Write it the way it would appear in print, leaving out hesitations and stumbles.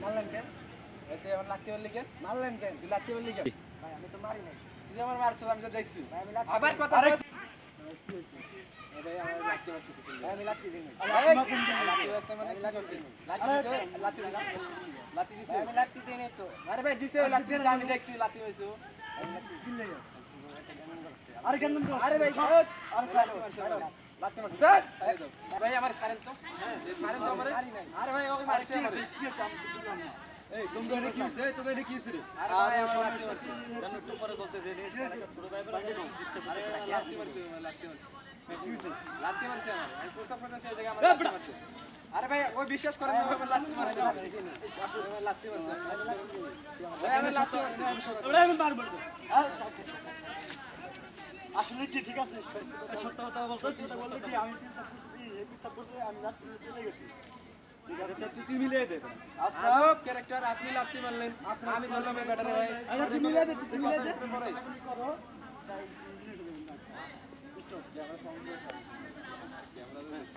মারলেন কেন? এতে আমার লাত্তি মারলি কেন? মারলেন কেন? তুই লাত্তি মারলি কেন? ভাই আমি তো মারি নাই। তুই আমার মারছিস আমি তো দেখছি। ভাই আমি লাত্তি আবার কথা আরে বল। কি হইছে? এ ভাই আমার লাত্তি মারছিস কিছু ভাই আমি লাত্তি দিই নাই। লাত্তি মারতে মানে কি করছিস? লাত্তি দিছে? লাত্তি দিছে? লাত্তি দিছে? ভাই আমি লাত্তি দিই নাই তো। আরে ভাই দিছে ওই লাত্তি দিছে আমি দেখছি লাত্তি হইছে ও। আমি লাত্তি দিই নাই। আরে কেন তো? আরে ভাই আরে স্যার লাত্তি মারছিস। ভাই আমার সারেন তো। সারেন তো আমার। আরে ভাই ওকে মারছে আমারে। কি হইছে আমি তো বুঝলাম না। এই তোমরা এটা কি হইছে? তোমরা এটা কি হইছে রে? আরে ভাই আমার লাত্তি মারছে। কেন একটু পরে বলতেছে রে? একটা ছোট ভাই বলে ডিস্টার্ব আরে লাত্তি মারছে লাত্তি মারছে। কি হইছে? লাত্তি মারছে আমার। আমি প্রসাব করতে সেই জায়গায় আমার লাত্তি মারছে। আরে ভাই ওই বিশ্বাস করেন না আমার লাত্তি মারছে। আমার লাত্তি মারছে। ভাই আমার লাত্তি মারছে। ওরা আমি মারব না। আসলে কি ঠিক আছে? সত্য কথা বলতো সত্যি কথা বলতে কি আমি পিছাব করছি, এই পিছাব করছে আমি লাত্তি দিয়ে চলে গেছি। ঠিক আছে? তুই মিলিয়ে দে। আচ্ছা সব ক্যারেক্টার আপনি লাত্তি মারলেন আমি ধরলাম এই ব্যাটারে ভাই আচ্ছা তুমি মিলে দে, তুমি মিলে দে। করো। তাই, স্টপ।